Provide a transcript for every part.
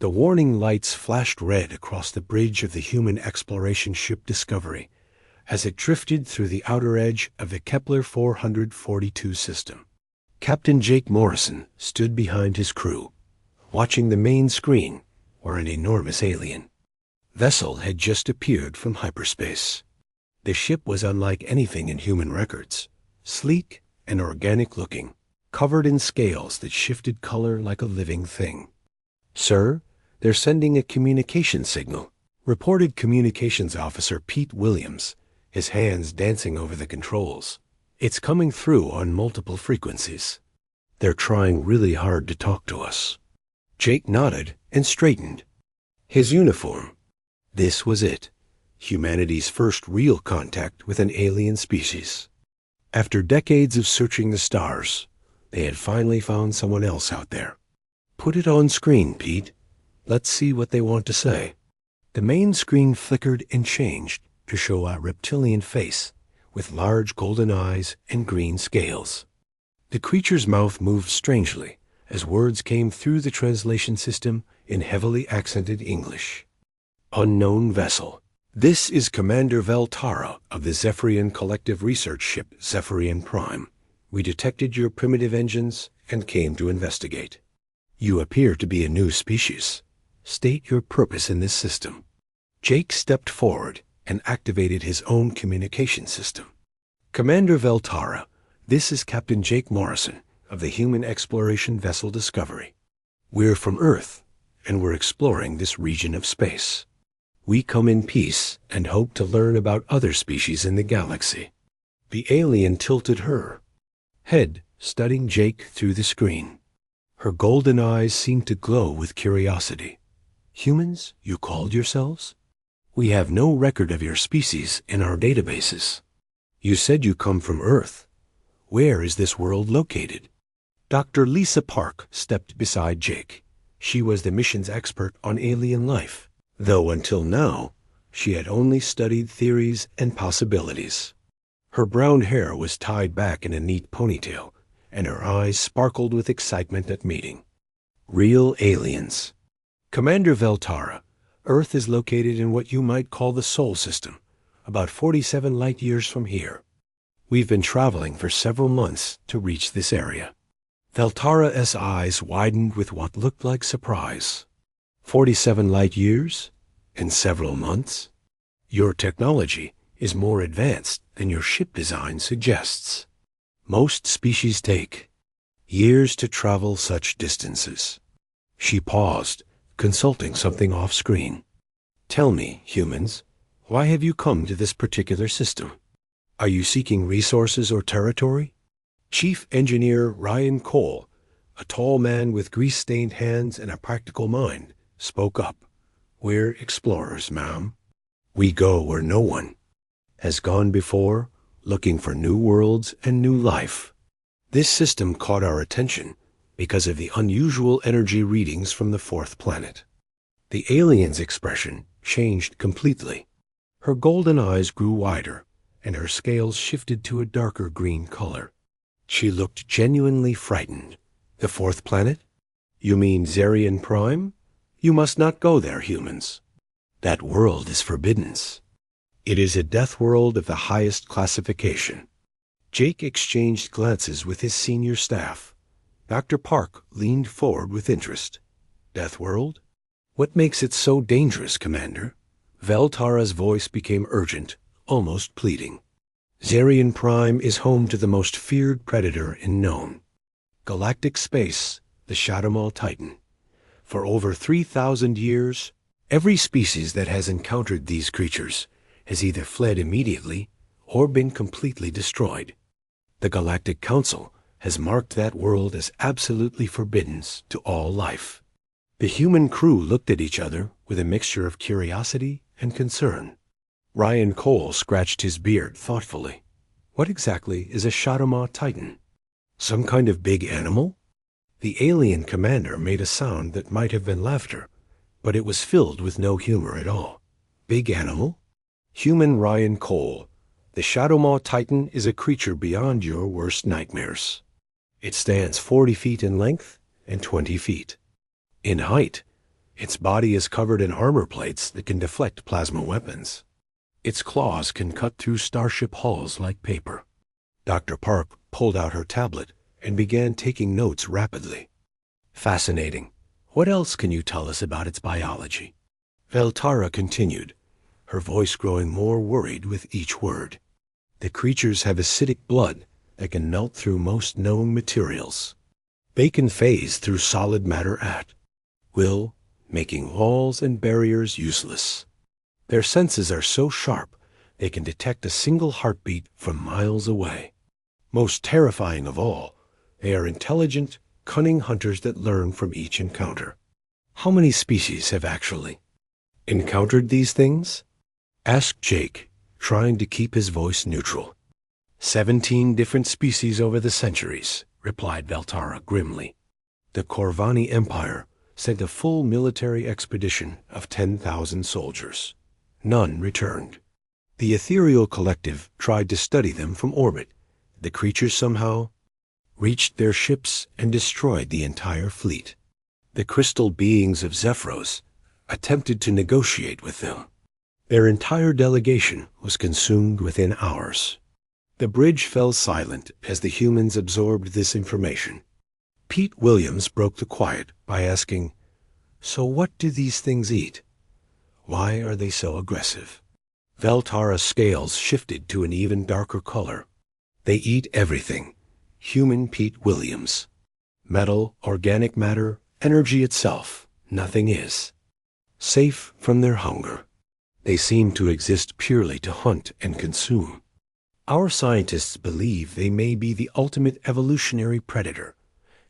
The warning lights flashed red across the bridge of the human exploration ship Discovery as it drifted through the outer edge of the Kepler 442 system. Captain Jake Morrison stood behind his crew, watching the main screen where an enormous alien vessel had just appeared from hyperspace. The ship was unlike anything in human records, sleek and organic-looking, covered in scales that shifted color like a living thing. "Sir, they're sending a communication signal," reported Communications Officer Pete Williams, his hands dancing over the controls. "It's coming through on multiple frequencies. They're trying really hard to talk to us." Jake nodded and straightened. His uniform. This was it. Humanity's first real contact with an alien species. After decades of searching the stars, they had finally found someone else out there. "Put it on screen, Pete. Let's see what they want to say." The main screen flickered and changed to show a reptilian face with large golden eyes and green scales. The creature's mouth moved strangely as words came through the translation system in heavily accented English. "Unknown vessel. This is Commander Veltara of the Zephyrian collective research ship Zephyrian Prime. We detected your primitive engines and came to investigate. You appear to be a new species. State your purpose in this system." Jake stepped forward and activated his own communication system. "Commander Veltara, this is Captain Jake Morrison of the human exploration vessel Discovery. We're from Earth, and we're exploring this region of space. We come in peace and hope to learn about other species in the galaxy." The alien tilted her head, studying Jake through the screen. Her golden eyes seemed to glow with curiosity. "Humans, you called yourselves? We have no record of your species in our databases. You said you come from Earth. Where is this world located?" Dr. Lisa Park stepped beside Jake. She was the mission's expert on alien life, though until now she had only studied theories and possibilities. Her brown hair was tied back in a neat ponytail, and her eyes sparkled with excitement at meeting. "Real aliens. Commander Veltara, Earth is located in what you might call the Sol system, about 47 light-years from here. We've been traveling for several months to reach this area." Veltara's eyes widened with what looked like surprise. 47 light-years? In several months? Your technology is more advanced than your ship design suggests. Most species take years to travel such distances. She paused, consulting something off-screen. "Tell me, humans, why have you come to this particular system? Are you seeking resources or territory?" Chief Engineer Ryan Cole, a tall man with grease-stained hands and a practical mind, spoke up. "We're explorers, ma'am. We go where no one has gone before, looking for new worlds and new life. This system caught our attention because of the unusual energy readings from the fourth planet." The alien's expression changed completely. Her golden eyes grew wider, and her scales shifted to a darker green color. She looked genuinely frightened. "The fourth planet? You mean Zerian Prime? You must not go there, humans. That world is forbidden. It is a death world of the highest classification." Jake exchanged glances with his senior staff. Dr. Park leaned forward with interest. "Death world? What makes it so dangerous, Commander?" Veltara's voice became urgent, almost pleading. "Zerian Prime is home to the most feared predator in known galactic space, the Shadowmaw Titan. For over 3,000 years, every species that has encountered these creatures has either fled immediately or been completely destroyed. The Galactic Council has marked that world as absolutely forbidden to all life." The human crew looked at each other with a mixture of curiosity and concern. Ryan Cole scratched his beard thoughtfully. "What exactly is a Shadowmaw Titan? Some kind of big animal?" The alien commander made a sound that might have been laughter, but it was filled with no humor at all. "Big animal?" "Human Ryan Cole, the Shadowmaw Titan is a creature beyond your worst nightmares. It stands 40 feet in length and 20 feet in height. Its body is covered in armor plates that can deflect plasma weapons. Its claws can cut through starship hulls like paper. Dr. Park pulled out her tablet and began taking notes rapidly. Fascinating. What else can you tell us about its biology? Veltara continued, her voice growing more worried with each word. The creatures have acidic blood that can melt through most known materials. They can phase through solid matter at will, making walls and barriers useless. Their senses are so sharp they can detect a single heartbeat from miles away. Most terrifying of all, they are intelligent, cunning hunters that learn from each encounter. How many species have actually encountered these things? Asked Jake, trying to keep his voice neutral. 17 different species over the centuries, replied Veltara grimly. The Corvani Empire sent a full military expedition of 10,000 soldiers. None returned. The ethereal collective tried to study them from orbit. The creatures somehow reached their ships and destroyed the entire fleet. The crystal beings of Zephyros attempted to negotiate with them. Their entire delegation was consumed within hours. The bridge fell silent as the humans absorbed this information. Pete Williams broke the quiet by asking, "So what do these things eat? Why are they so aggressive?" Veltara's scales shifted to an even darker color. They eat everything. Human Pete Williams. Metal, organic matter, energy itself. Nothing is safe from their hunger. They seem to exist purely to hunt and consume. Our scientists believe they may be the ultimate evolutionary predator,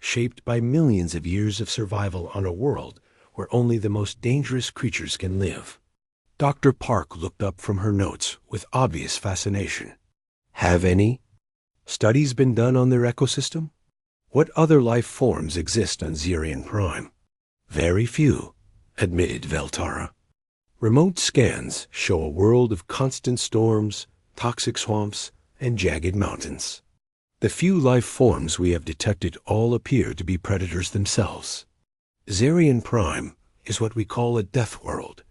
shaped by millions of years of survival on a world where only the most dangerous creatures can live. Dr. Park looked up from her notes with obvious fascination. Have any studies been done on their ecosystem? What other life forms exist on Zerion Prime? Very few, admitted Veltara. Remote scans show a world of constant storms, toxic swamps, and jagged mountains. The few life forms we have detected all appear to be predators themselves. Zerion Prime is what we call a death world,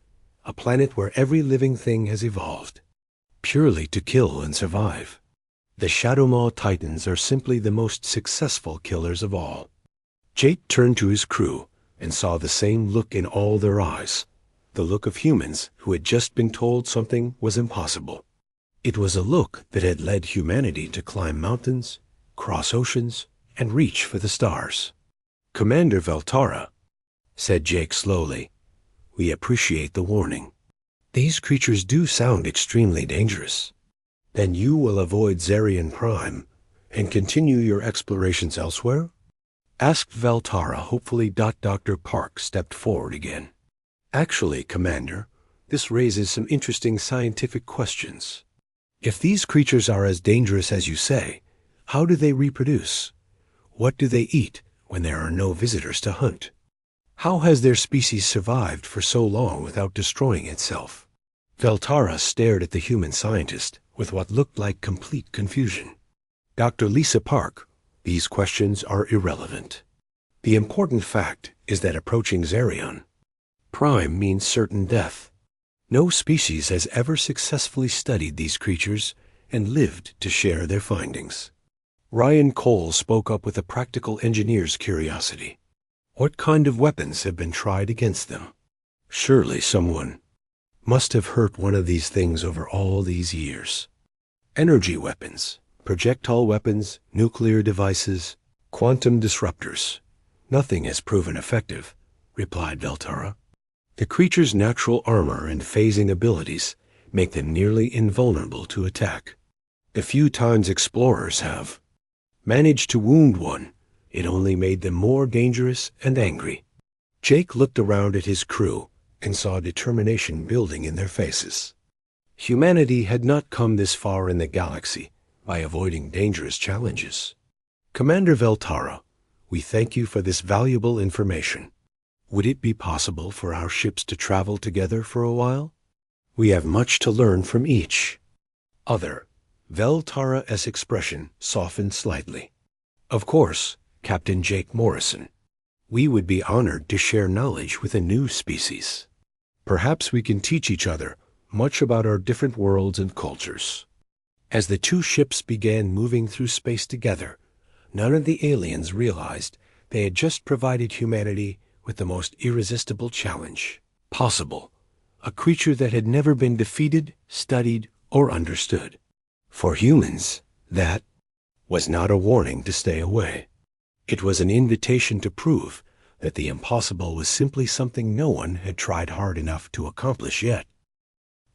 a planet where every living thing has evolved, purely to kill and survive. The Shadowmaw Titans are simply the most successful killers of all. Jake turned to his crew and saw the same look in all their eyes, the look of humans who had just been told something was impossible. It was a look that had led humanity to climb mountains, cross oceans, and reach for the stars. "Commander Veltara," said Jake slowly, "we appreciate the warning. These creatures do sound extremely dangerous. Then you will avoid Zerion Prime and continue your explorations elsewhere?" Asked Veltara hopefully. Dr. Park stepped forward again. "Actually, Commander, this raises some interesting scientific questions. If these creatures are as dangerous as you say, how do they reproduce? What do they eat when there are no visitors to hunt? How has their species survived for so long without destroying itself?" Veltara stared at the human scientist with what looked like complete confusion. "Dr. Lisa Park, these questions are irrelevant. The important fact is that approaching Zerion Prime means certain death. No species has ever successfully studied these creatures and lived to share their findings." Ryan Cole spoke up with a practical engineer's curiosity. "What kind of weapons have been tried against them? Surely someone must have hurt one of these things over all these years. Energy weapons, projectile weapons, nuclear devices, quantum disruptors. Nothing has proven effective," replied Veltara. "The creature's natural armor and phasing abilities make them nearly invulnerable to attack. The few times explorers have managed to wound one, it only made them more dangerous and angry." Jake looked around at his crew and saw determination building in their faces. Humanity had not come this far in the galaxy by avoiding dangerous challenges. "Commander Veltara, we thank you for this valuable information. Would it be possible for our ships to travel together for a while? We have much to learn from each other." Veltara's expression softened slightly. "Of course, Captain Jake Morrison. We would be honored to share knowledge with a new species. Perhaps we can teach each other much about our different worlds and cultures." As the two ships began moving through space together, none of the aliens realized they had just provided humanity with the most irresistible challenge possible, a creature that had never been defeated, studied, or understood. For humans, that was not a warning to stay away. It was an invitation to prove that the impossible was simply something no one had tried hard enough to accomplish yet.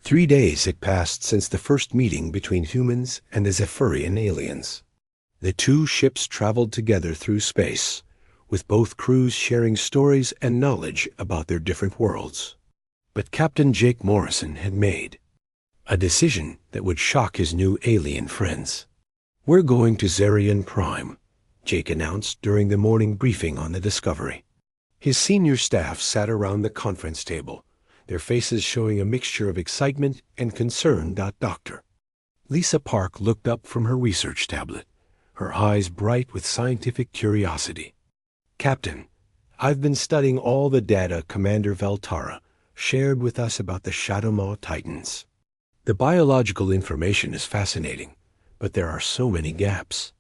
3 days had passed since the first meeting between humans and the Zephyrian aliens. The two ships traveled together through space, with both crews sharing stories and knowledge about their different worlds. But Captain Jake Morrison had made a decision that would shock his new alien friends. "We're going to Zerion Prime," Jake announced during the morning briefing on the Discovery. His senior staff sat around the conference table, their faces showing a mixture of excitement and concern. Dr. Lisa Park looked up from her research tablet, her eyes bright with scientific curiosity. "Captain, I've been studying all the data Commander Veltara shared with us about the Shadowmaw Titans. The biological information is fascinating, but there are so many gaps.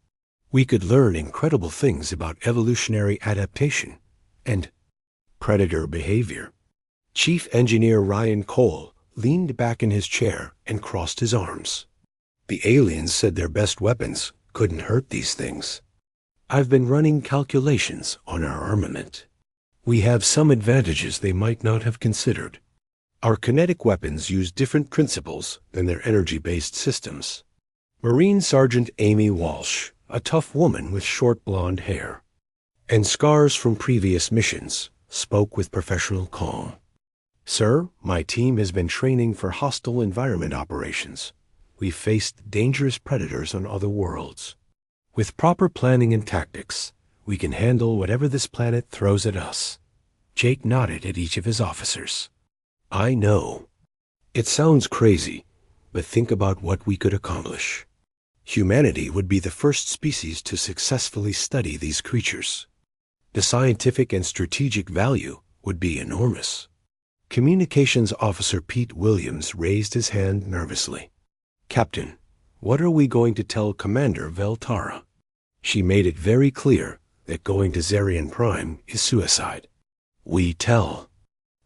We could learn incredible things about evolutionary adaptation and predator behavior." Chief Engineer Ryan Cole leaned back in his chair and crossed his arms. "The aliens said their best weapons couldn't hurt these things. I've been running calculations on our armament. We have some advantages they might not have considered. Our kinetic weapons use different principles than their energy-based systems." Marine Sergeant Amy Walsh, a tough woman with short blonde hair and scars from previous missions, spoke with professional calm. "Sir, my team has been training for hostile environment operations. We've faced dangerous predators on other worlds. With proper planning and tactics, we can handle whatever this planet throws at us." Jake nodded at each of his officers. "I know. It sounds crazy, but think about what we could accomplish. Humanity would be the first species to successfully study these creatures. The scientific and strategic value would be enormous." Communications Officer Pete Williams raised his hand nervously. "Captain, what are we going to tell Commander Veltara? She made it very clear that going to Zerion Prime is suicide." "We tell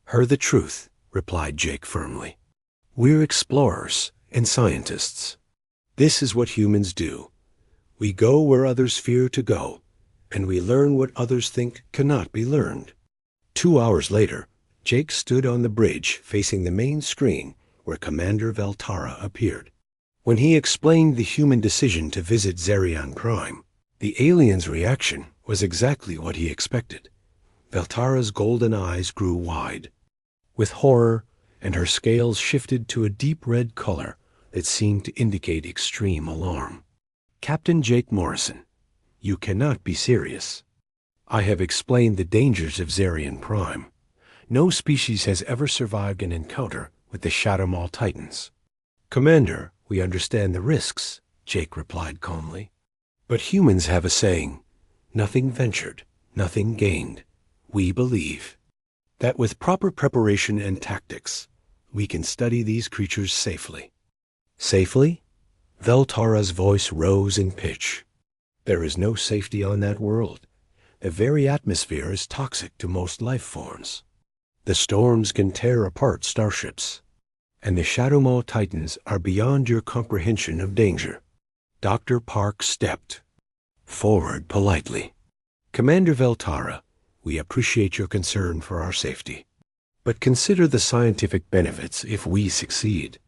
her the truth," replied Jake firmly. "We're explorers and scientists. This is what humans do. We go where others fear to go, and we learn what others think cannot be learned." 2 hours later, Jake stood on the bridge facing the main screen where Commander Veltara appeared. When he explained the human decision to visit Zerion Prime, the alien's reaction was exactly what he expected. Veltara's golden eyes grew wide with horror, and her scales shifted to a deep red color that seemed to indicate extreme alarm. "Captain Jake Morrison, you cannot be serious. I have explained the dangers of Zerion Prime. No species has ever survived an encounter with the Shadowmaw Titans." "Commander, we understand the risks," Jake replied calmly. "But humans have a saying, 'Nothing ventured, nothing gained.' We believe that with proper preparation and tactics, we can study these creatures safely." "Safely?" Veltara's voice rose in pitch. "There is no safety on that world. The very atmosphere is toxic to most life forms. The storms can tear apart starships, and the Shadowmaw Titans are beyond your comprehension of danger." Dr. Park stepped forward politely. "Commander Veltara, we appreciate your concern for our safety. But consider the scientific benefits if we succeed.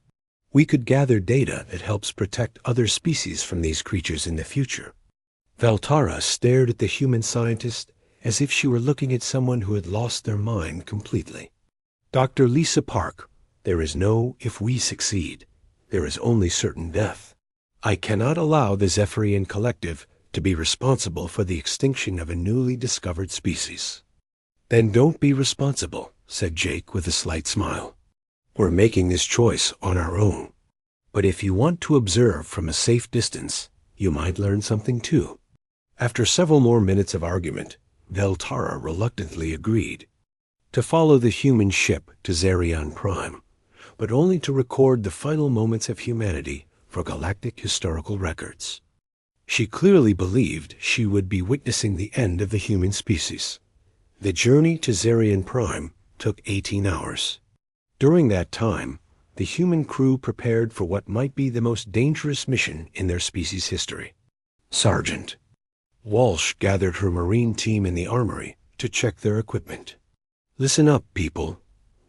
We could gather data that helps protect other species from these creatures in the future." Veltara stared at the human scientist as if she were looking at someone who had lost their mind completely. "Dr. Lisa Park, there is no if we succeed. There is only certain death. I cannot allow the Zephyrian Collective to be responsible for the extinction of a newly discovered species." "Then don't be responsible," said Jake with a slight smile. "We're making this choice on our own. But if you want to observe from a safe distance, you might learn something too." After several more minutes of argument, Veltara reluctantly agreed to follow the human ship to Zerion Prime, but only to record the final moments of humanity for galactic historical records. She clearly believed she would be witnessing the end of the human species. The journey to Zerion Prime took 18 hours. During that time, the human crew prepared for what might be the most dangerous mission in their species' history. Sergeant Walsh gathered her Marine team in the armory to check their equipment. "Listen up, people,"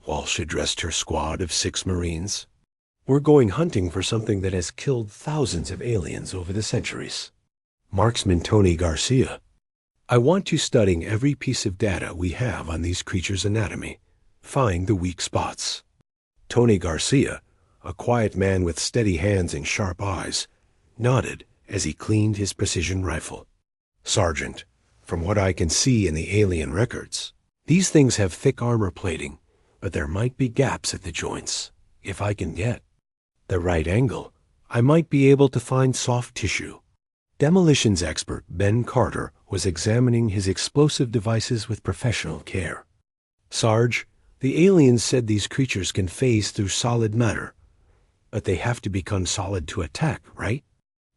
Walsh addressed her squad of 6 Marines. "We're going hunting for something that has killed thousands of aliens over the centuries." Marksman Tony Garcia: "I want you studying every piece of data we have on these creatures' anatomy. Find the weak spots." Tony Garcia, a quiet man with steady hands and sharp eyes, nodded as he cleaned his precision rifle. "Sergeant, from what I can see in the alien records, these things have thick armor plating, but there might be gaps at the joints. If I can get the right angle, I might be able to find soft tissue." Demolitions expert Ben Carter was examining his explosive devices with professional care. "Sarge, the aliens said these creatures can phase through solid matter, but they have to become solid to attack, right?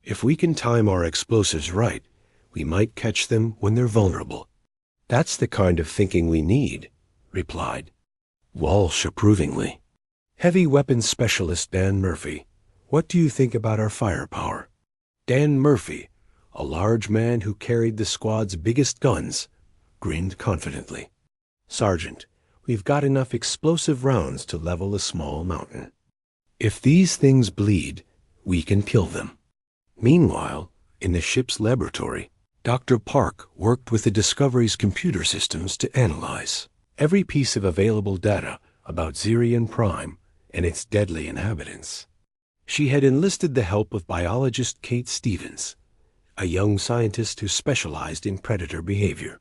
If we can time our explosives right, we might catch them when they're vulnerable." "That's the kind of thinking we need," replied Walsh approvingly. "Heavy weapons specialist Dan Murphy, what do you think about our firepower?" Dan Murphy, a large man who carried the squad's biggest guns, grinned confidently. "Sergeant, we've got enough explosive rounds to level a small mountain. If these things bleed, we can kill them." Meanwhile, in the ship's laboratory, Dr. Park worked with the Discovery's computer systems to analyze every piece of available data about Zerion Prime and its deadly inhabitants. She had enlisted the help of biologist Kate Stevens, a young scientist who specialized in predator behavior.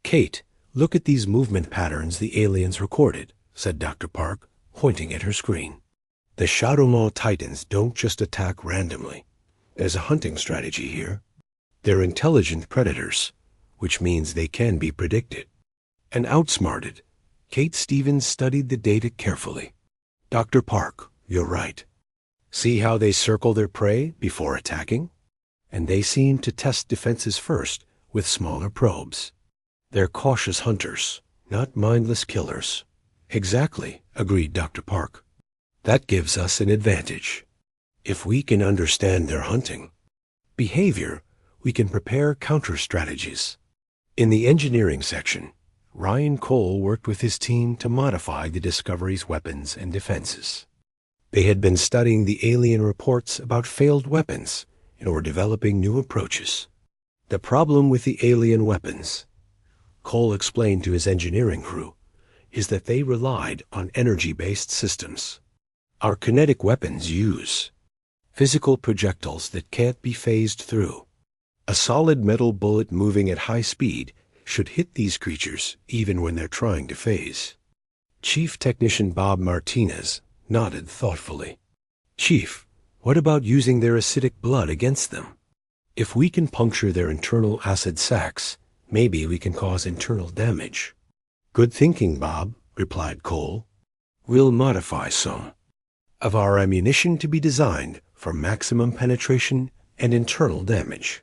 "Kate, look at these movement patterns the aliens recorded," said Dr. Park, pointing at her screen. "The Shadowmaw Titans don't just attack randomly. There's a hunting strategy here. They're intelligent predators, which means they can be predicted and outsmarted." Kate Stevens studied the data carefully. "Dr. Park, you're right. See how they circle their prey before attacking? And they seem to test defenses first with smaller probes. They're cautious hunters, not mindless killers." "Exactly," agreed Dr. Park. "That gives us an advantage. If we can understand their hunting behavior, we can prepare counter-strategies." In the engineering section, Ryan Cole worked with his team to modify the Discovery's weapons and defenses. They had been studying the alien reports about failed weapons and were developing new approaches. "The problem with the alien weapons," Cole explained to his engineering crew, "is that they relied on energy-based systems. Our kinetic weapons use physical projectiles that can't be phased through. A solid metal bullet moving at high speed should hit these creatures even when they're trying to phase." Chief Technician Bob Martinez nodded thoughtfully. "Chief, what about using their acidic blood against them? If we can puncture their internal acid sacs, maybe we can cause internal damage." "Good thinking, Bob," replied Cole. "We'll modify some of our ammunition to be designed for maximum penetration and internal damage."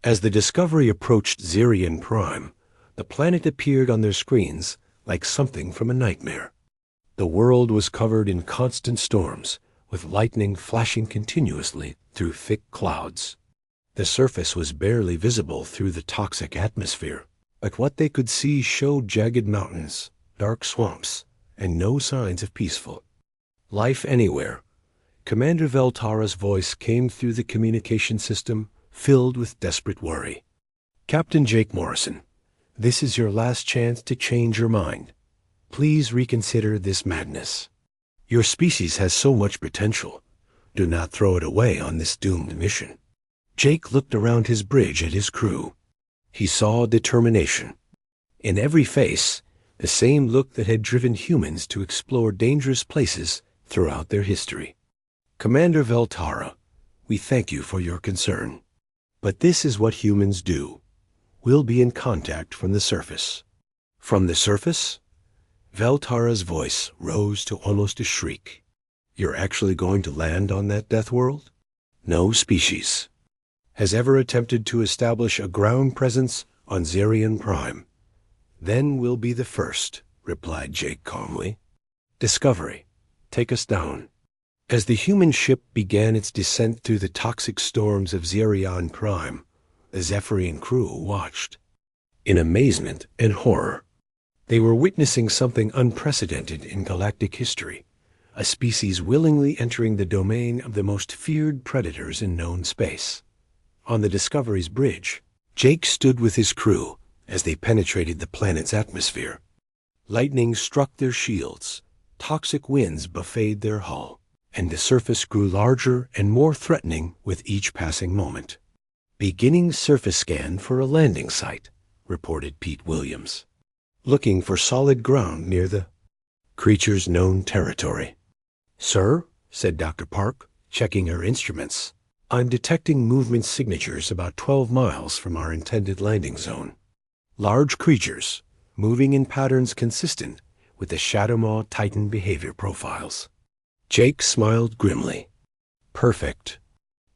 As the Discovery approached Zerion Prime, the planet appeared on their screens like something from a nightmare. The world was covered in constant storms, with lightning flashing continuously through thick clouds. The surface was barely visible through the toxic atmosphere, but what they could see showed jagged mountains, dark swamps, and no signs of peaceful life anywhere. Commander Veltara's voice came through the communication system, filled with desperate worry. "Captain Jake Morrison, this is your last chance to change your mind. Please reconsider this madness. Your species has so much potential. Do not throw it away on this doomed mission." Jake looked around his bridge at his crew. He saw determination. In every face, the same look that had driven humans to explore dangerous places throughout their history. "Commander Veltara, we thank you for your concern. But this is what humans do. We'll be in contact from the surface. From the surface? Veltara's voice rose to almost a shriek. You're actually going to land on that death world? No species has ever attempted to establish a ground presence on Zerion Prime. Then we'll be the first, replied Jake calmly. Discovery, take us down. As the human ship began its descent through the toxic storms of Zerion Prime, the Zephyrian crew watched in amazement and horror. They were witnessing something unprecedented in galactic history, a species willingly entering the domain of the most feared predators in known space. On the Discovery's bridge, Jake stood with his crew as they penetrated the planet's atmosphere. Lightning struck their shields, toxic winds buffeted their hull, and the surface grew larger and more threatening with each passing moment. Beginning surface scan for a landing site, reported Pete Williams. Looking for solid ground near the creature's known territory. Sir, said Dr. Park, checking her instruments, I'm detecting movement signatures about 12 miles from our intended landing zone. Large creatures, moving in patterns consistent with the Shadowmaw Titan behavior profiles. Jake smiled grimly. Perfect.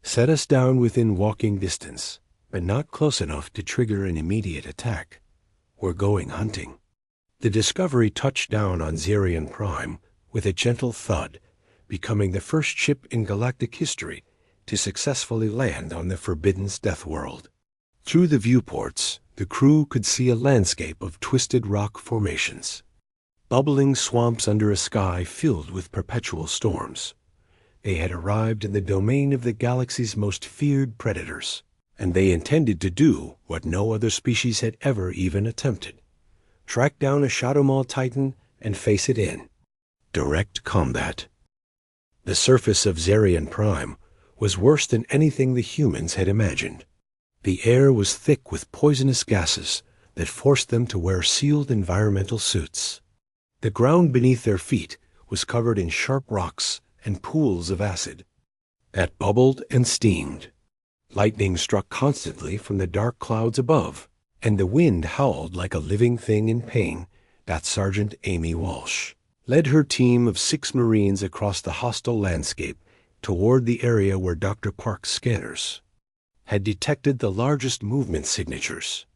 Set us down within walking distance, but not close enough to trigger an immediate attack. We're going hunting. The Discovery touched down on Zerion Prime with a gentle thud, becoming the first ship in galactic history to successfully land on the Forbidden's death world. Through the viewports, the crew could see a landscape of twisted rock formations, bubbling swamps under a sky filled with perpetual storms. They had arrived in the domain of the galaxy's most feared predators, and they intended to do what no other species had ever even attempted. Track down a Shadowmaw Titan and face it in direct combat. The surface of Zerion Prime was worse than anything the humans had imagined. The air was thick with poisonous gases that forced them to wear sealed environmental suits. The ground beneath their feet was covered in sharp rocks and pools of acid that bubbled and steamed. Lightning struck constantly from the dark clouds above, and the wind howled like a living thing in pain. That Sergeant Amy Walsh led her team of 6 Marines across the hostile landscape toward the area where Dr. Park's scanners had detected the largest movement signatures.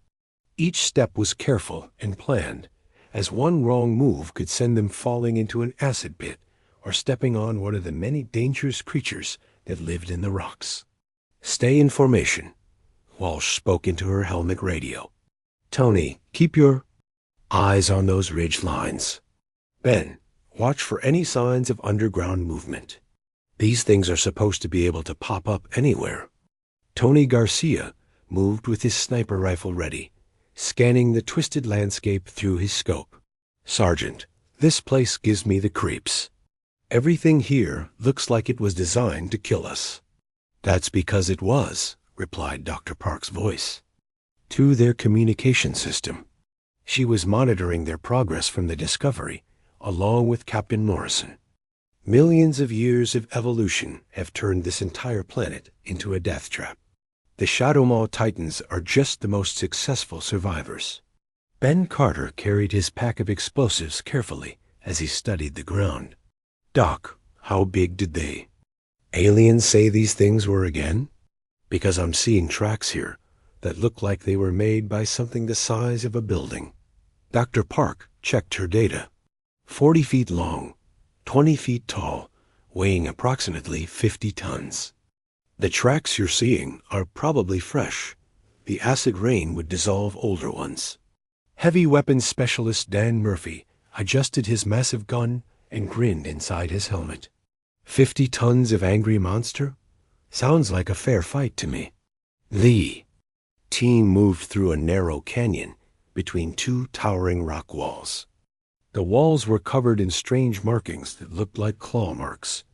Each step was careful and planned, as one wrong move could send them falling into an acid pit or stepping on one of the many dangerous creatures that lived in the rocks. Stay in formation, Walsh spoke into her helmet radio. Tony, keep your eyes on those ridge lines. Ben, watch for any signs of underground movement. These things are supposed to be able to pop up anywhere. Tony Garcia moved with his sniper rifle ready, scanning the twisted landscape through his scope. Sergeant, this place gives me the creeps. Everything here looks like it was designed to kill us. That's because it was, replied Dr. Park's voice. To their communication system. She was monitoring their progress from the Discovery, along with Captain Morrison. Millions of years of evolution have turned this entire planet into a death trap. The Shadowmaw Titans are just the most successful survivors. Ben Carter carried his pack of explosives carefully as he studied the ground. Doc, how big did they aliens say these things were again? Because I'm seeing tracks here that look like they were made by something the size of a building. Dr. Park checked her data. 40 feet long, 20 feet tall, weighing approximately 50 tons. The tracks you're seeing are probably fresh. The acid rain would dissolve older ones. Heavy weapons specialist Dan Murphy adjusted his massive gun and grinned inside his helmet. 50 tons of angry monster? Sounds like a fair fight to me. The team moved through a narrow canyon between 2 towering rock walls. The walls were covered in strange markings that looked like claw marks,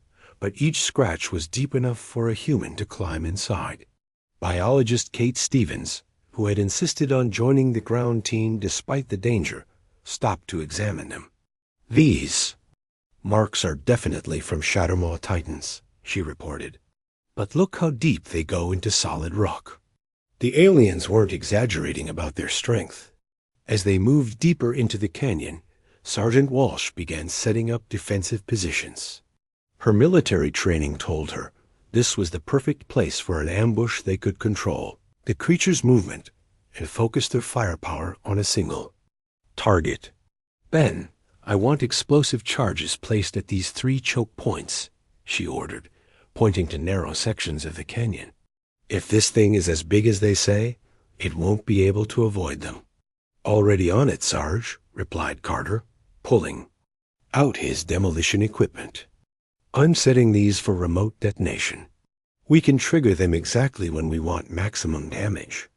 but each scratch was deep enough for a human to climb inside. Biologist Kate Stevens, who had insisted on joining the ground team despite the danger, stopped to examine them. These marks are definitely from Shadowmaw Titans, she reported. But look how deep they go into solid rock. The aliens weren't exaggerating about their strength. As they moved deeper into the canyon, Sergeant Walsh began setting up defensive positions. Her military training told her this was the perfect place for an ambush they could control the creature's movement and focus their firepower on a single target. Ben, I want explosive charges placed at these 3 choke points, she ordered, pointing to narrow sections of the canyon. If this thing is as big as they say, it won't be able to avoid them. Already on it, Sarge, replied Carter, pulling out his demolition equipment. I'm setting these for remote detonation. We can trigger them exactly when we want maximum damage.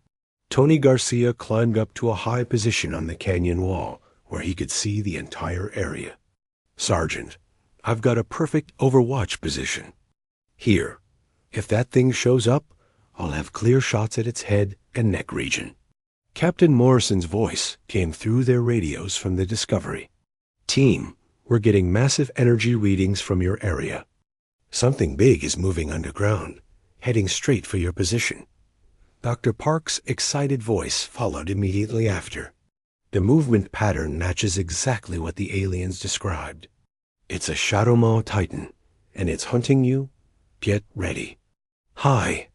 Tony Garcia climbed up to a high position on the canyon wall where he could see the entire area. Sergeant, I've got a perfect overwatch position. Here, if that thing shows up, I'll have clear shots at its head and neck region. Captain Morrison's voice came through their radios from the Discovery. Team, we're getting massive energy readings from your area. Something big is moving underground, heading straight for your position. Dr. Park's excited voice followed immediately after. The movement pattern matches exactly what the aliens described. It's a Shadowmaw Titan, and it's hunting you. Get ready. High.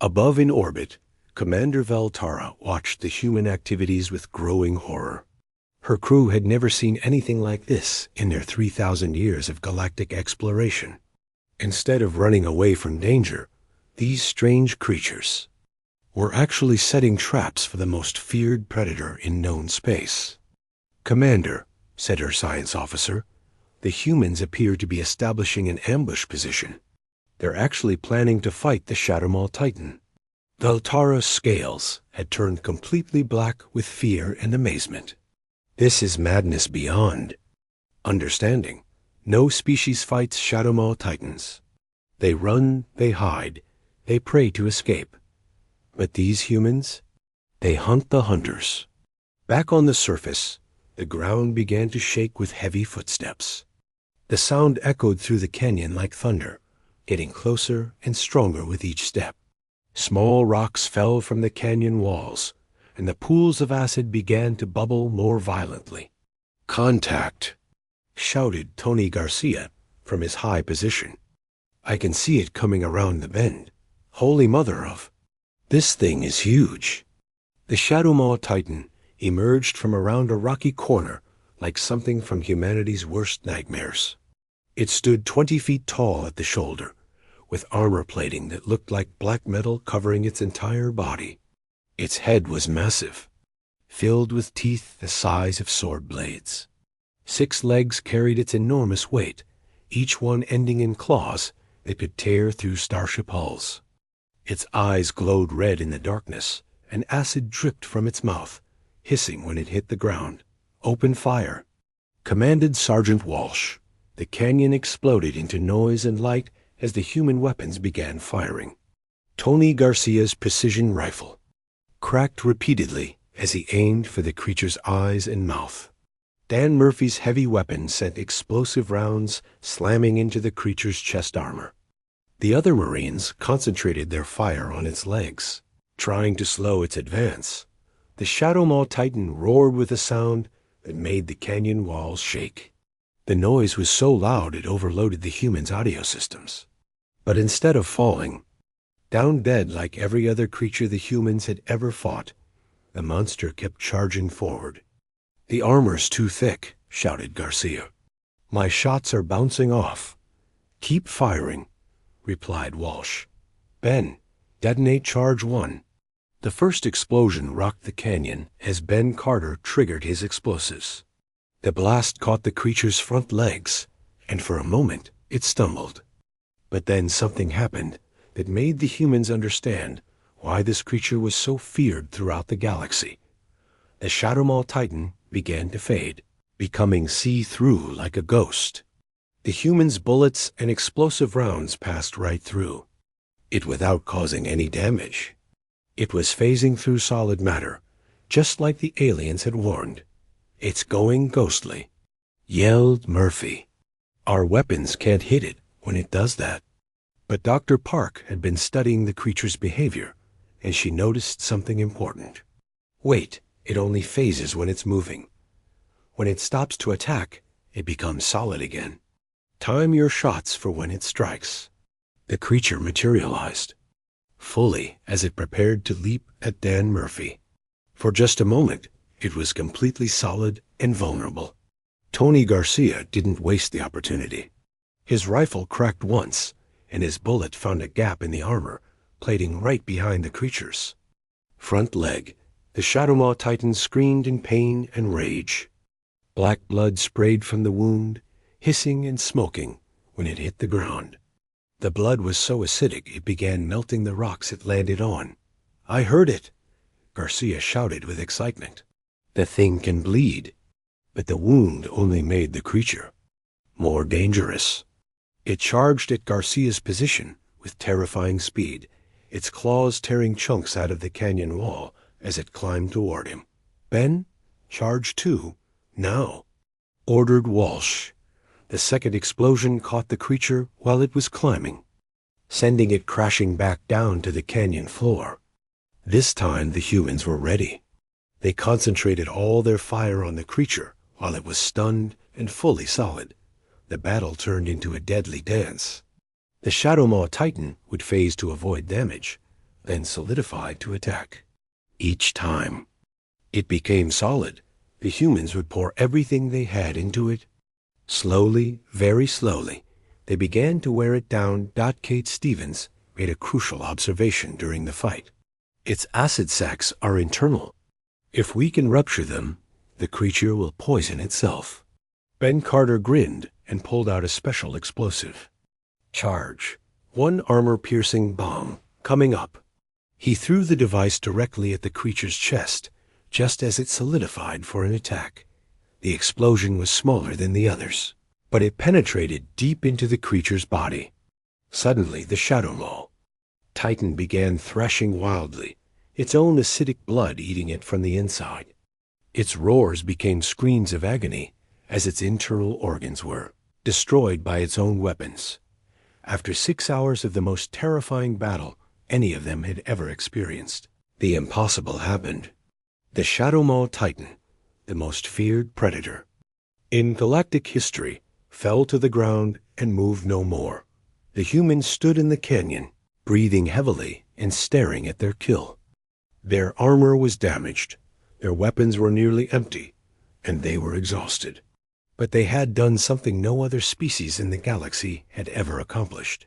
Above in orbit, Commander Valtara watched the human activities with growing horror. Her crew had never seen anything like this in their 3,000 years of galactic exploration. Instead of running away from danger, these strange creatures were actually setting traps for the most feared predator in known space. Commander, said her science officer, the humans appear to be establishing an ambush position. They're actually planning to fight the Shadowmaw Titan. Valtara's scales had turned completely black with fear and amazement. This is madness beyond understanding. No species fights Shadowmaw Titans. They run, they hide, they pray to escape. But these humans, they hunt the hunters. Back on the surface, the ground began to shake with heavy footsteps. The sound echoed through the canyon like thunder, getting closer and stronger with each step. Small rocks fell from the canyon walls, and the pools of acid began to bubble more violently. Contact, shouted Tony Garcia from his high position. I can see it coming around the bend. Holy mother of... This thing is huge. The Shadowmaw Titan emerged from around a rocky corner like something from humanity's worst nightmares. It stood 20 feet tall at the shoulder, with armor plating that looked like black metal covering its entire body. Its head was massive, filled with teeth the size of sword blades. 6 legs carried its enormous weight, each one ending in claws that could tear through starship hulls. Its eyes glowed red in the darkness, and acid dripped from its mouth, hissing when it hit the ground. Open fire, commanded Sergeant Walsh. The canyon exploded into noise and light as the human weapons began firing. Tony Garcia's precision rifle cracked repeatedly as he aimed for the creature's eyes and mouth. Dan Murphy's heavy weapon sent explosive rounds slamming into the creature's chest armor. The other Marines concentrated their fire on its legs, trying to slow its advance. The Shadowmaw Titan roared with a sound that made the canyon walls shake. The noise was so loud it overloaded the humans' audio systems. But instead of falling, down dead like every other creature the humans had ever fought, the monster kept charging forward. The armor's too thick, shouted Garcia. My shots are bouncing off. Keep firing, replied Walsh. Ben, detonate charge 1. The first explosion rocked the canyon as Ben Carter triggered his explosives. The blast caught the creature's front legs, and for a moment it stumbled. But then something happened that made the humans understand why this creature was so feared throughout the galaxy. The Shadowmaw Titan began to fade, becoming see-through like a ghost. The humans' bullets and explosive rounds passed right through it without causing any damage. It was phasing through solid matter, just like the aliens had warned. It's going ghostly, yelled Murphy. Our weapons can't hit it when it does that. But Dr. Park had been studying the creature's behavior, and she noticed something important. Wait, it only phases when it's moving. When it stops to attack, it becomes solid again. Time your shots for when it strikes. The creature materialized fully as it prepared to leap at Dan Murphy. For just a moment, it was completely solid and vulnerable. Tony Garcia didn't waste the opportunity. His rifle cracked once, and his bullet found a gap in the armor, plating right behind the creature's front leg. The Shadowmaw Titan screamed in pain and rage. Black blood sprayed from the wound, hissing and smoking when it hit the ground. The blood was so acidic it began melting the rocks it landed on. "I heard it!" Garcia shouted with excitement. "The thing can bleed." But the wound only made the creature more dangerous. It charged at Garcia's position with terrifying speed, its claws tearing chunks out of the canyon wall as it climbed toward him. "Ben, charge too, now," ordered Walsh. The second explosion caught the creature while it was climbing, sending it crashing back down to the canyon floor. This time the humans were ready. They concentrated all their fire on the creature while it was stunned and fully solid. The battle turned into a deadly dance. The Shadowmaw Titan would phase to avoid damage, then solidify to attack. Each time it became solid, the humans would pour everything they had into it. Slowly, very slowly, they began to wear it down. Kate Stevens made a crucial observation during the fight. "Its acid sacs are internal. If we can rupture them, the creature will poison itself." Ben Carter grinned and pulled out a special explosive. "Charge. One armor-piercing bomb coming up." He threw the device directly at the creature's chest, just as it solidified for an attack. The explosion was smaller than the others, but it penetrated deep into the creature's body. Suddenly, the Shadowmaw Titan began thrashing wildly, its own acidic blood eating it from the inside. Its roars became screams of agony, as its internal organs were destroyed by its own weapons. After 6 hours of the most terrifying battle any of them had ever experienced, the impossible happened. The Shadowmaw Titan, the most feared predator in galactic history, fell to the ground and moved no more. The humans stood in the canyon, breathing heavily and staring at their kill. Their armor was damaged, their weapons were nearly empty, and they were exhausted. But they had done something no other species in the galaxy had ever accomplished.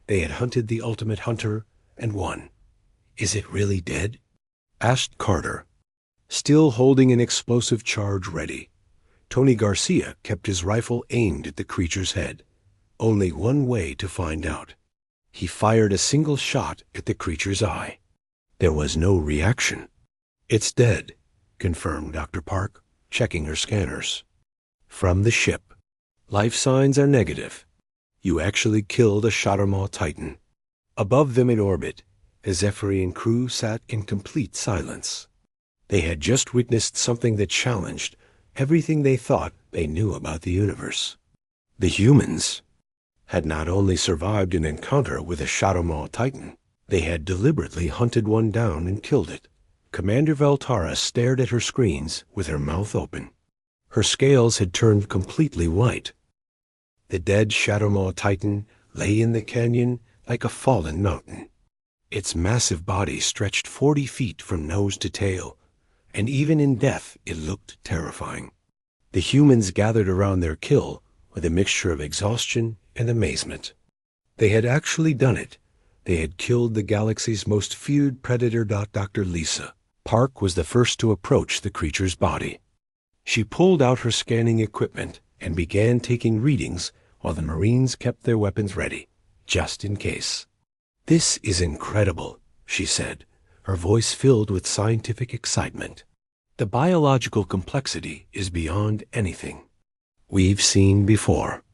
They had hunted the ultimate hunter and won. "Is it really dead?" asked Carter, still holding an explosive charge ready. Tony Garcia kept his rifle aimed at the creature's head. Only one way to find out. He fired a single shot at the creature's eye. There was no reaction. "It's dead," confirmed Dr. Park, checking her scanners. "From the ship. Life signs are negative. You actually killed a Shadowmaw Titan." Above them in orbit, the Zephyrian crew sat in complete silence. They had just witnessed something that challenged everything they thought they knew about the universe. The humans had not only survived an encounter with a Shadowmaw Titan, they had deliberately hunted one down and killed it. Commander Veltara stared at her screens with her mouth open. Her scales had turned completely white. The dead Shadowmaw Titan lay in the canyon like a fallen mountain. Its massive body stretched 40 feet from nose to tail, and even in death it looked terrifying. The humans gathered around their kill with a mixture of exhaustion and amazement. They had actually done it. They had killed the galaxy's most feared predator. Dr. Lisa Park was the first to approach the creature's body. She pulled out her scanning equipment and began taking readings while the Marines kept their weapons ready, just in case. "This is incredible," she said, her voice filled with scientific excitement. "The biological complexity is beyond anything we've seen before."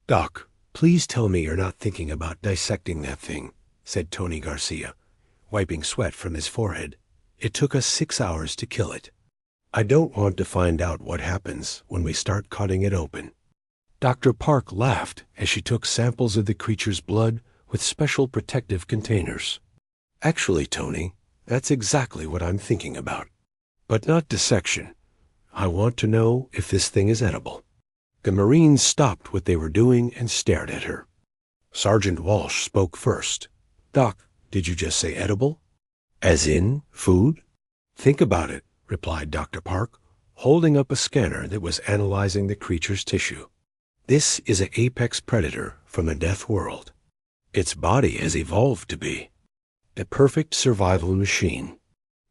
"Doc, please tell me you're not thinking about dissecting that thing," said Tony Garcia, wiping sweat from his forehead. "It took us 6 hours to kill it. I don't want to find out what happens when we start cutting it open." Dr. Park laughed as she took samples of the creature's blood with special protective containers. "Actually, Tony, That's exactly what I'm thinking about. But not dissection. I want to know if this thing is edible. The Marines stopped what they were doing and stared at her. Sergeant Walsh spoke first. Doc, did you just say edible? As in food? Think about it, replied Dr. Park, holding up a scanner that was analyzing the creature's tissue. This is an apex predator from a death world. Its body has evolved to be a perfect survival machine.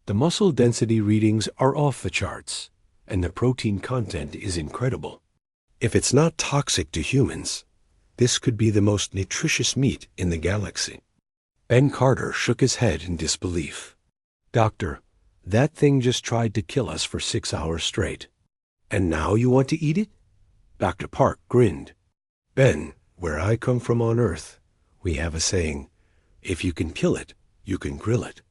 The muscle density readings are off the charts, and the protein content is incredible. If it's not toxic to humans, this could be the most nutritious meat in the galaxy. Ben Carter shook his head in disbelief. Doctor, that thing just tried to kill us for 6 hours straight. And now you want to eat it? Dr. Park grinned. Ben, where I come from on Earth, we have a saying, if you can kill it, you can grill it.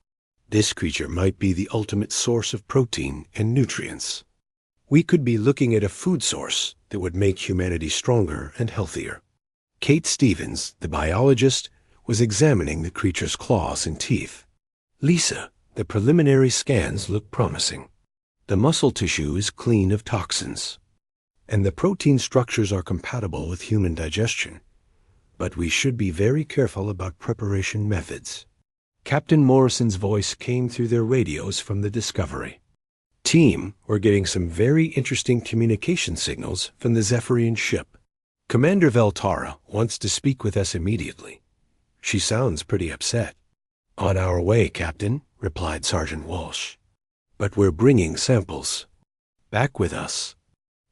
This creature might be the ultimate source of protein and nutrients. We could be looking at a food source that would make humanity stronger and healthier. Kate Stevens, the biologist, was examining the creature's claws and teeth. Lisa, the preliminary scans look promising. The muscle tissue is clean of toxins, and the protein structures are compatible with human digestion. But we should be very careful about preparation methods. Captain Morrison's voice came through their radios from the Discovery. Team, we're getting some very interesting communication signals from the Zephyrian ship. Commander Veltara wants to speak with us immediately. She sounds pretty upset. On our way, Captain, replied Sergeant Walsh. But we're bringing samples. Back with us.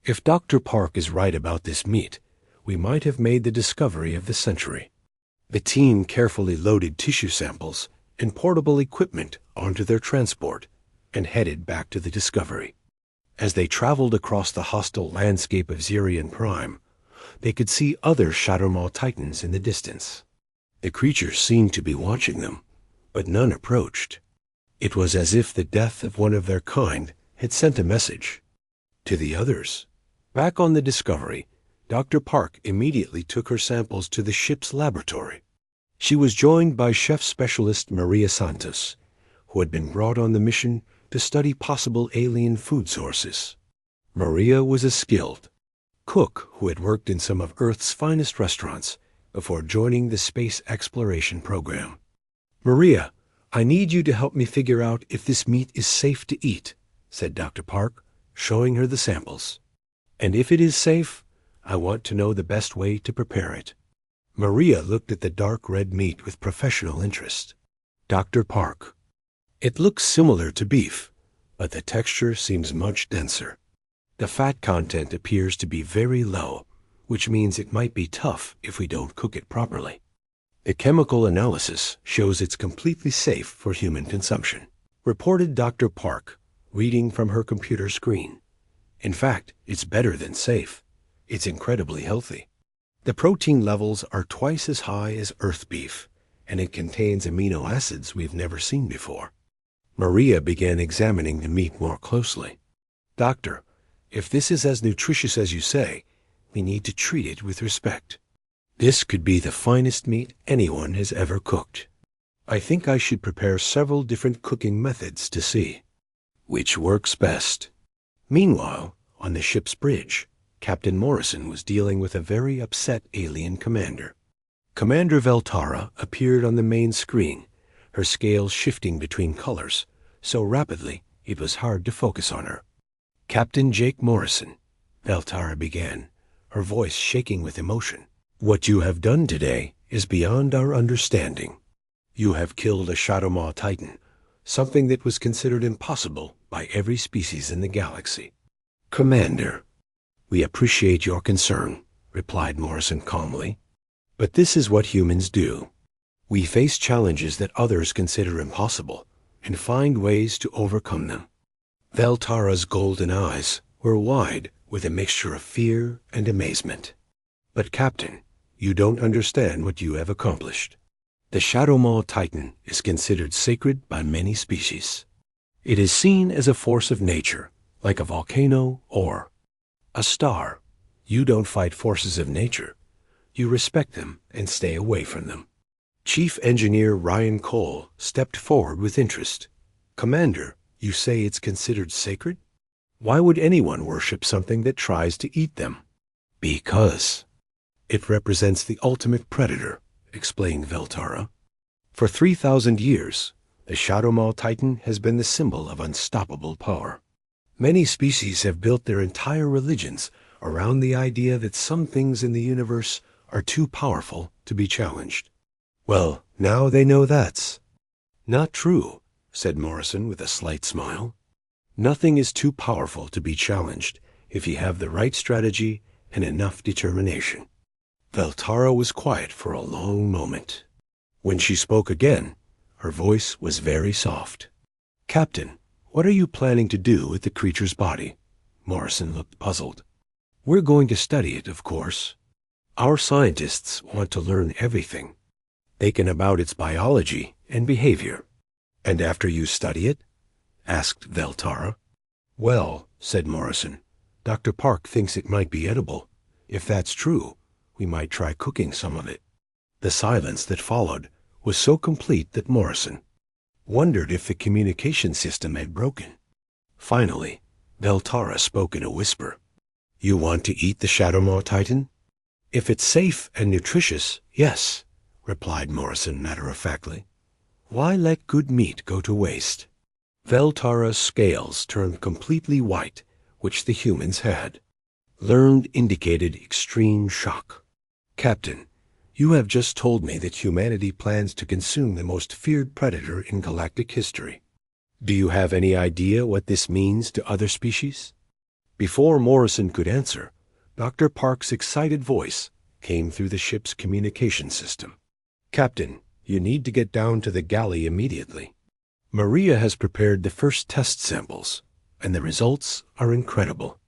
If Dr. Park is right about this meat, we might have made the discovery of the century. The team carefully loaded tissue samples and portable equipment onto their transport and headed back to the Discovery. As they traveled across the hostile landscape of Zerion Prime, they could see other Shadowmaw Titans in the distance. The creatures seemed to be watching them, but none approached. It was as if the death of one of their kind had sent a message to the others. Back on the Discovery, Dr. Park immediately took her samples to the ship's laboratory. She was joined by Chef Specialist Maria Santos, who had been brought on the mission to study possible alien food sources. Maria was a skilled cook who had worked in some of Earth's finest restaurants before joining the space exploration program. Maria, I need you to help me figure out if this meat is safe to eat, said Dr. Park, showing her the samples. And if it is safe, I want to know the best way to prepare it. Maria looked at the dark red meat with professional interest. Dr. Park, it looks similar to beef, but the texture seems much denser. The fat content appears to be very low, which means it might be tough if we don't cook it properly. The chemical analysis shows it's completely safe for human consumption, reported Dr. Park, reading from her computer screen. In fact, it's better than safe. It's incredibly healthy. The protein levels are twice as high as Earth beef, and it contains amino acids we've never seen before. Maria began examining the meat more closely. Doctor, if this is as nutritious as you say, we need to treat it with respect. This could be the finest meat anyone has ever cooked. I think I should prepare several different cooking methods to see which works best. Meanwhile, on the ship's bridge, Captain Morrison was dealing with a very upset alien commander. Commander Veltara appeared on the main screen, her scales shifting between colors so rapidly it was hard to focus on her. Captain Jake Morrison, Veltara began, her voice shaking with emotion. What you have done today is beyond our understanding. You have killed a Shadowmaw Titan, something that was considered impossible by every species in the galaxy. Commander, we appreciate your concern, replied Morrison calmly. But this is what humans do. We face challenges that others consider impossible and find ways to overcome them. Veltara's golden eyes were wide with a mixture of fear and amazement. But Captain, you don't understand what you have accomplished. The Shadowmaw Titan is considered sacred by many species. It is seen as a force of nature, like a volcano or a star. You don't fight forces of nature. You respect them and stay away from them. Chief Engineer Ryan Cole stepped forward with interest. Commander, you say it's considered sacred? Why would anyone worship something that tries to eat them? Because it represents the ultimate predator, explained Veltara. For 3,000 years, the Shadow Maw Titan has been the symbol of unstoppable power. Many species have built their entire religions around the idea that some things in the universe are too powerful to be challenged. Well, now they know that's not true, said Morrison with a slight smile. Nothing is too powerful to be challenged if you have the right strategy and enough determination. Veltara was quiet for a long moment. When she spoke again, her voice was very soft. Captain, what are you planning to do with the creature's body? Morrison looked puzzled. We're going to study it, of course. Our scientists want to learn everything they can about its biology and behavior. And after you study it? Asked Veltara. Well, said Morrison, Dr. Park thinks it might be edible. If that's true, we might try cooking some of it. The silence that followed was so complete that Morrison wondered if the communication system had broken. Finally, Veltara spoke in a whisper. You want to eat the Shadow Maw Titan? If it's safe and nutritious, yes, replied Morrison matter-of-factly. Why let good meat go to waste? Veltara's scales turned completely white, which the humans had. Learned indicated extreme shock. Captain, you have just told me that humanity plans to consume the most feared predator in galactic history. Do you have any idea what this means to other species? Before Morrison could answer, Dr. Park's excited voice came through the ship's communication system. Captain, you need to get down to the galley immediately. Maria has prepared the first test samples, and the results are incredible.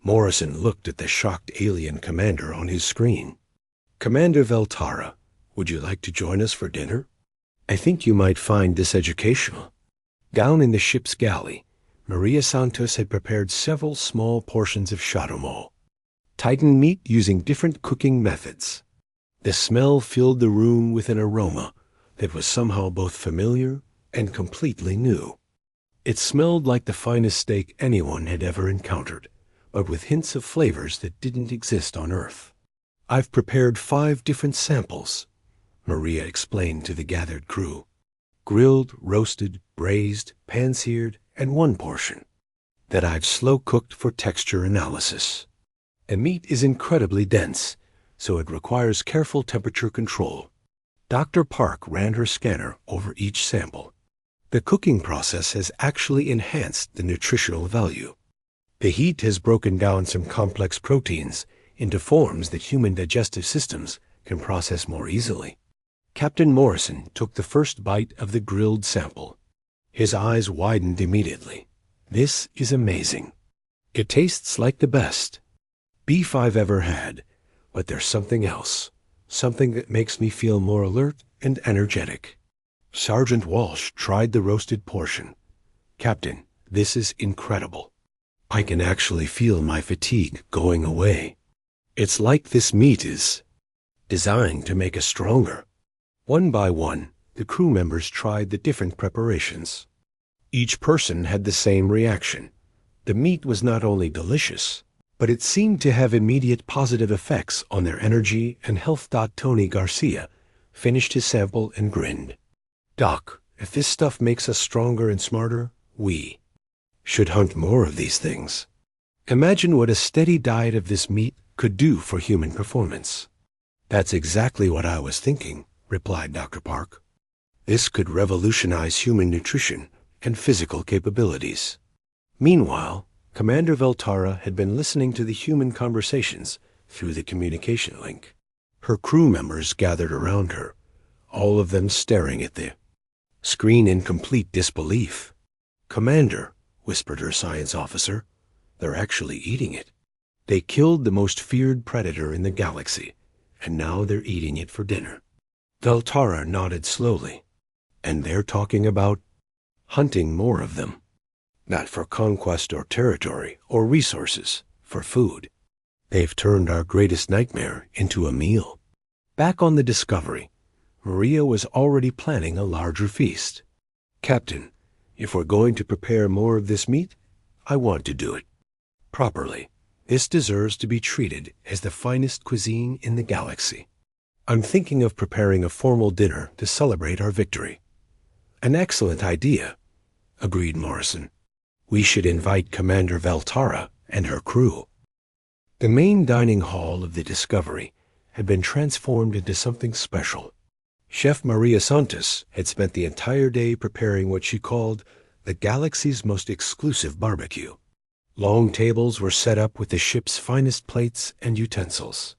Morrison looked at the shocked alien commander on his screen. Commander Veltara, would you like to join us for dinner? I think you might find this educational. Down in the ship's galley, Maria Santos had prepared several small portions of Shadow Maw Titan meat using different cooking methods. The smell filled the room with an aroma that was somehow both familiar and completely new. It smelled like the finest steak anyone had ever encountered, but with hints of flavors that didn't exist on Earth. I've prepared 5 different samples, Maria explained to the gathered crew. Grilled, roasted, braised, pan-seared, and 1 portion that I've slow-cooked for texture analysis. The meat is incredibly dense, so it requires careful temperature control. Dr. Park ran her scanner over each sample. The cooking process has actually enhanced the nutritional value. The heat has broken down some complex proteins into forms that human digestive systems can process more easily. Captain Morrison took the first bite of the grilled sample. His eyes widened immediately. This is amazing. It tastes like the best beef I've ever had, but there's something else, something that makes me feel more alert and energetic. Sergeant Walsh tried the roasted portion. Captain, this is incredible. I can actually feel my fatigue going away. It's like this meat is designed to make us stronger. One by one, the crew members tried the different preparations. Each person had the same reaction. The meat was not only delicious, but it seemed to have immediate positive effects on their energy and health. Tony Garcia finished his sample and grinned. Doc, if this stuff makes us stronger and smarter, we should hunt more of these things. Imagine what a steady diet of this meat could do for human performance. That's exactly what I was thinking, replied Dr. Park. This could revolutionize human nutrition and physical capabilities. Meanwhile, Commander Veltara had been listening to the human conversations through the communication link. Her crew members gathered around her, all of them staring at the screen in complete disbelief. Commander, whispered her science officer, they're actually eating it. They killed the most feared predator in the galaxy, and now they're eating it for dinner. Veltara nodded slowly. And they're talking about hunting more of them. Not for conquest or territory or resources, for food. They've turned our greatest nightmare into a meal. Back on the Discovery, Maria was already planning a larger feast. Captain, If we're going to prepare more of this meat, I want to do it properly. This deserves to be treated as the finest cuisine in the galaxy. I'm thinking of preparing a formal dinner to celebrate our victory. An excellent idea, agreed Morrison. We should invite Commander Veltara and her crew. The main dining hall of the Discovery had been transformed into something special. Chef Maria Santos had spent the entire day preparing what she called the galaxy's most exclusive barbecue. Long tables were set up with the ship's finest plates and utensils.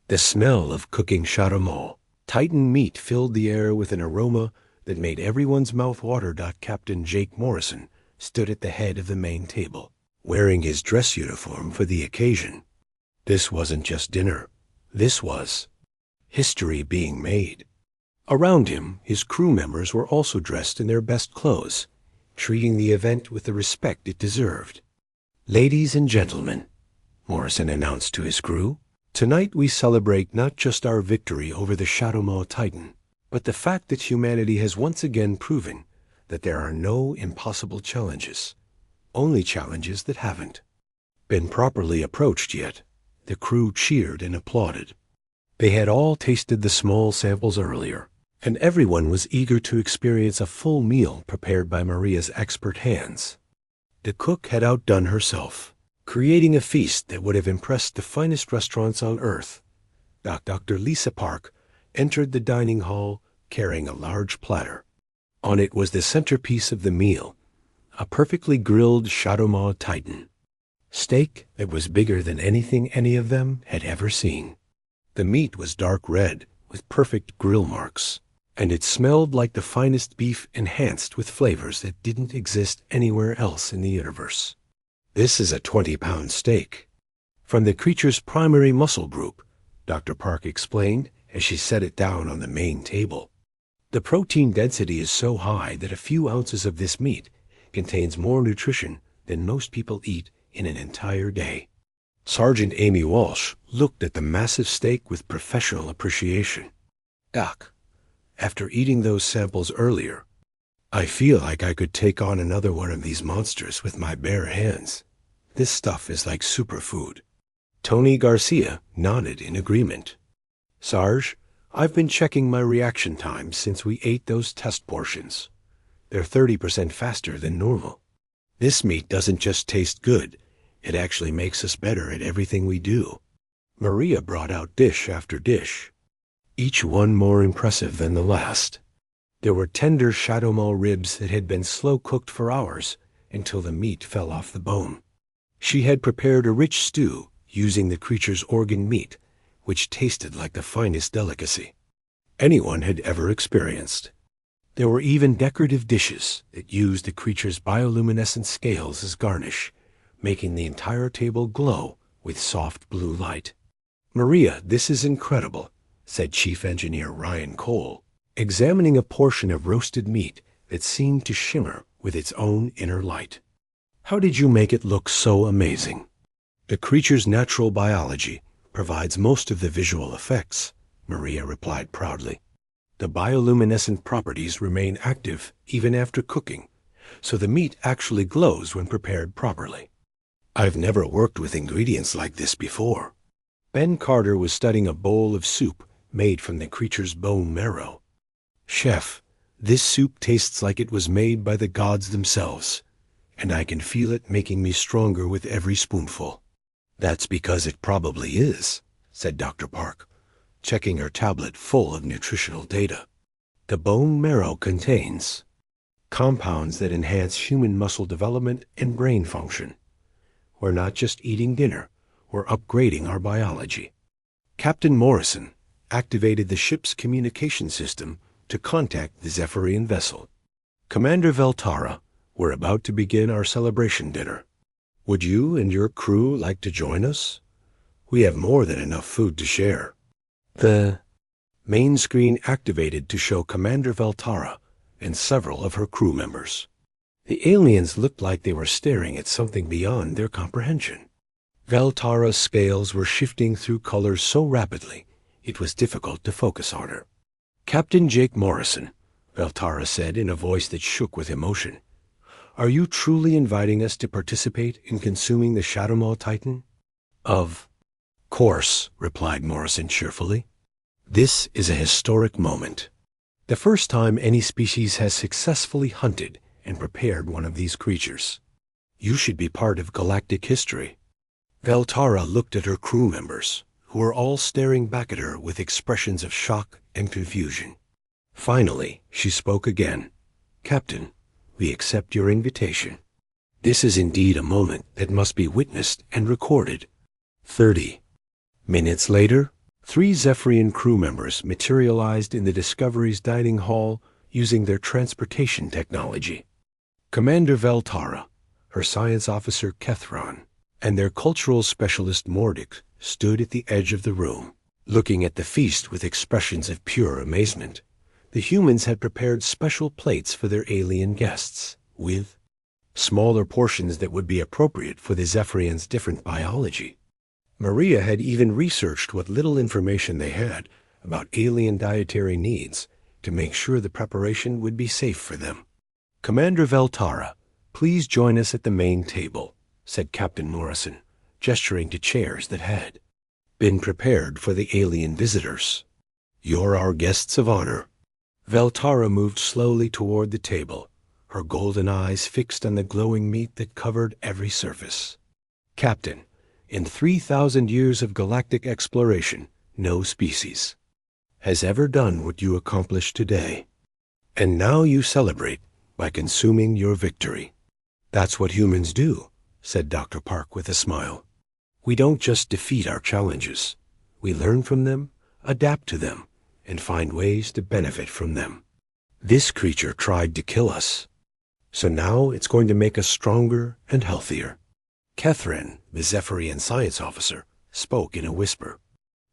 The smell of cooking chaudement, Titan meat filled the air with an aroma that made everyone's mouth water. Captain Jake Morrison stood at the head of the main table, wearing his dress uniform for the occasion. This wasn't just dinner. This was history being made. Around him, his crew members were also dressed in their best clothes, treating the event with the respect it deserved. Ladies and gentlemen, Morrison announced to his crew, tonight we celebrate not just our victory over the Chaudement Titan, but the fact that humanity has once again proven that there are no impossible challenges, only challenges that haven't been properly approached yet. The crew cheered and applauded. They had all tasted the small samples earlier, and everyone was eager to experience a full meal prepared by Maria's expert hands. The cook had outdone herself, creating a feast that would have impressed the finest restaurants on Earth. Dr. Lisa Park entered the dining hall carrying a large platter. On it was the centerpiece of the meal, a perfectly grilled Chaudement Titan. Steak that was bigger than anything any of them had ever seen. The meat was dark red with perfect grill marks, and it smelled like the finest beef enhanced with flavors that didn't exist anywhere else in the universe. This is a 20-pound steak. From the creature's primary muscle group, Dr. Park explained as she set it down on the main table. The protein density is so high that a few ounces of this meat contains more nutrition than most people eat in an entire day. Sergeant Amy Walsh looked at the massive steak with professional appreciation. Doc, after eating those samples earlier, I feel like I could take on another one of these monsters with my bare hands. This stuff is like superfood. Tony Garcia nodded in agreement. Sarge, I've been checking my reaction times since we ate those test portions. They're 30% faster than normal. This meat doesn't just taste good, it actually makes us better at everything we do. Maria brought out dish after dish, each one more impressive than the last. There were tender Chaudement ribs that had been slow-cooked for hours until the meat fell off the bone. She had prepared a rich stew using the creature's organ meat, which tasted like the finest delicacy anyone had ever experienced. There were even decorative dishes that used the creature's bioluminescent scales as garnish, making the entire table glow with soft blue light. Maria, this is incredible, said Chief Engineer Ryan Cole, examining a portion of roasted meat that seemed to shimmer with its own inner light. How did you make it look so amazing? The creature's natural biology provides most of the visual effects, Maria replied proudly. The bioluminescent properties remain active even after cooking, so the meat actually glows when prepared properly. I've never worked with ingredients like this before. Ben Carter was studying a bowl of soup made from the creature's bone marrow. Chef, this soup tastes like it was made by the gods themselves, and I can feel it making me stronger with every spoonful. That's because it probably is, said Dr. Park, checking her tablet full of nutritional data. The bone marrow contains compounds that enhance human muscle development and brain function. We're not just eating dinner, we're upgrading our biology. Captain Morrison activated the ship's communication system to contact the Zephyrian vessel. Commander Veltara, we're about to begin our celebration dinner. Would you and your crew like to join us? We have more than enough food to share. The main screen activated to show Commander Veltara and several of her crew members. The aliens looked like they were staring at something beyond their comprehension. Veltara's scales were shifting through colors so rapidly it was difficult to focus on her. Captain Jake Morrison, Veltara said in a voice that shook with emotion. Are you truly inviting us to participate in consuming the Shadowmaw Titan? Of course, replied Morrison cheerfully. This is a historic moment. The first time any species has successfully hunted and prepared one of these creatures. You should be part of galactic history. Veltara looked at her crew members, who were all staring back at her with expressions of shock and confusion. Finally, she spoke again. Captain, we accept your invitation. This is indeed a moment that must be witnessed and recorded. 30 minutes later, 3 Zephyrian crew members materialized in the Discovery's dining hall using their transportation technology. Commander Veltara, her science officer Kethron, and their cultural specialist Mordic stood at the edge of the room, looking at the feast with expressions of pure amazement. The humans had prepared special plates for their alien guests, with smaller portions that would be appropriate for the Zephyrians' different biology. Maria had even researched what little information they had about alien dietary needs to make sure the preparation would be safe for them. Commander Veltara, please join us at the main table, said Captain Morrison, gesturing to chairs that had been prepared for the alien visitors. You're our guests of honor. Veltara moved slowly toward the table, her golden eyes fixed on the glowing meat that covered every surface. Captain, in 3,000 years of galactic exploration, no species has ever done what you accomplished today. And now you celebrate by consuming your victory. That's what humans do, said Dr. Park with a smile. We don't just defeat our challenges. We learn from them, adapt to them, and find ways to benefit from them. This creature tried to kill us, so now it's going to make us stronger and healthier. Kethrin, the Zephyrian science officer, spoke in a whisper.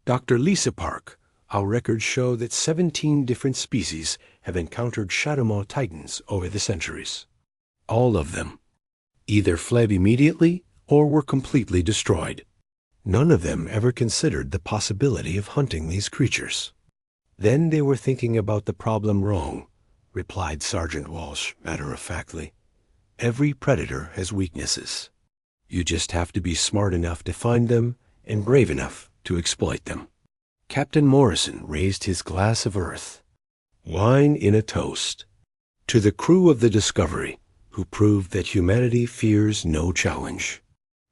Dr. Lisa Park, our records show that 17 different species have encountered Shadowmaw Titans over the centuries. All of them either fled immediately or were completely destroyed. None of them ever considered the possibility of hunting these creatures. Then they were thinking about the problem wrong, replied Sergeant Walsh matter-of-factly. Every predator has weaknesses. You just have to be smart enough to find them and brave enough to exploit them. Captain Morrison raised his glass of earth. Wine in a toast. To the crew of the Discovery, who proved that humanity fears no challenge.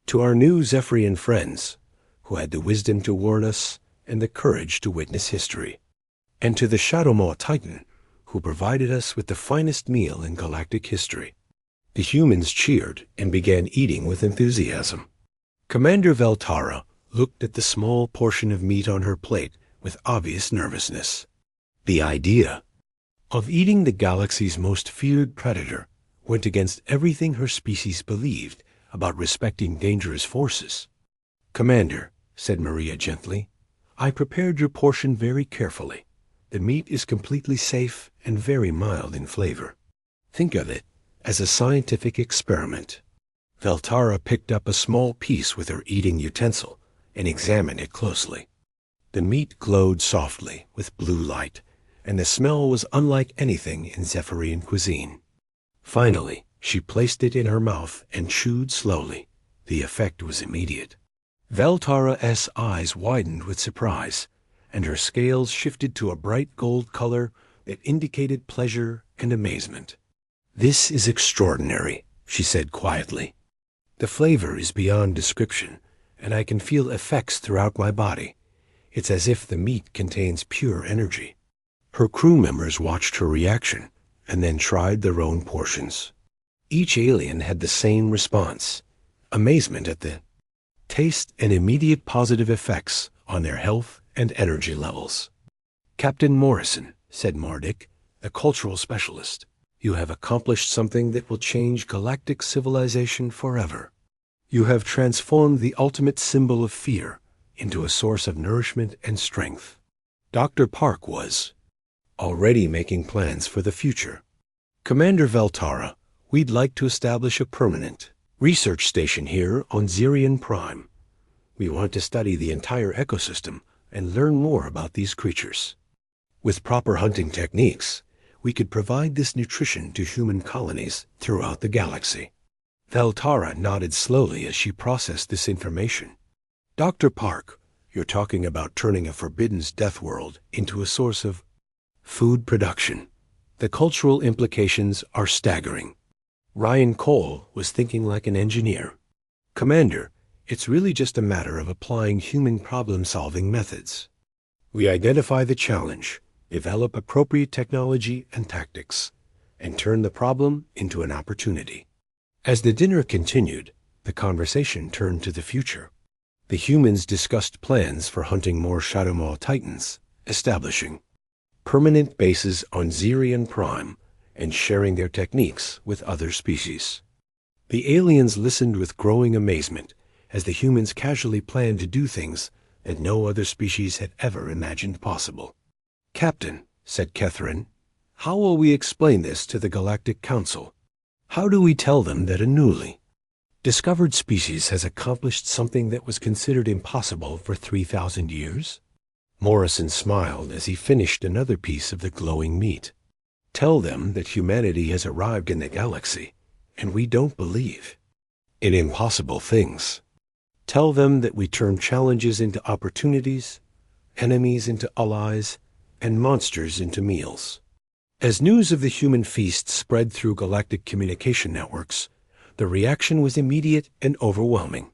To our new Zephyrian friends, who had the wisdom to warn us and the courage to witness history. And to the Shadowmaw Titan, who provided us with the finest meal in galactic history. The humans cheered and began eating with enthusiasm. Commander Veltara looked at the small portion of meat on her plate with obvious nervousness. The idea of eating the galaxy's most feared predator went against everything her species believed about respecting dangerous forces. Commander, said Maria gently, I prepared your portion very carefully. The meat is completely safe and very mild in flavor. Think of it as a scientific experiment. Veltara picked up a small piece with her eating utensil and examined it closely. The meat glowed softly with blue light, and the smell was unlike anything in Zephyrian cuisine. Finally, she placed it in her mouth and chewed slowly. The effect was immediate. Veltara's eyes widened with surprise, and her scales shifted to a bright gold color that indicated pleasure and amazement. This is extraordinary, she said quietly. The flavor is beyond description, and I can feel effects throughout my body. It's as if the meat contains pure energy. Her crew members watched her reaction and then tried their own portions. Each alien had the same response, amazement at the taste and immediate positive effects on their health and energy levels. Captain Morrison, said Mordic, a cultural specialist, you have accomplished something that will change galactic civilization forever. You have transformed the ultimate symbol of fear into a source of nourishment and strength. Dr. Park was already making plans for the future. Commander Veltara, we'd like to establish a permanent research station here on Zirian Prime. We want to study the entire ecosystem and learn more about these creatures. With proper hunting techniques, we could provide this nutrition to human colonies throughout the galaxy. Veltara nodded slowly as she processed this information. Dr. Park, you're talking about turning a forbidden death world into a source of food production. The cultural implications are staggering. Ryan Cole was thinking like an engineer. Commander, it's really just a matter of applying human problem-solving methods. We identify the challenge, develop appropriate technology and tactics, and turn the problem into an opportunity. As the dinner continued, the conversation turned to the future. The humans discussed plans for hunting more Shadowmaw Titans, establishing permanent bases on Xerion Prime, and sharing their techniques with other species. The aliens listened with growing amazement as the humans casually planned to do things that no other species had ever imagined possible. Captain, said Kethryn, how will we explain this to the Galactic Council? How do we tell them that a newly discovered species has accomplished something that was considered impossible for 3,000 years? Morrison smiled as he finished another piece of the glowing meat. Tell them that humanity has arrived in the galaxy, and we don't believe in impossible things. Tell them that we turn challenges into opportunities, enemies into allies, and monsters into meals. As news of the human feast spread through galactic communication networks, the reaction was immediate and overwhelming.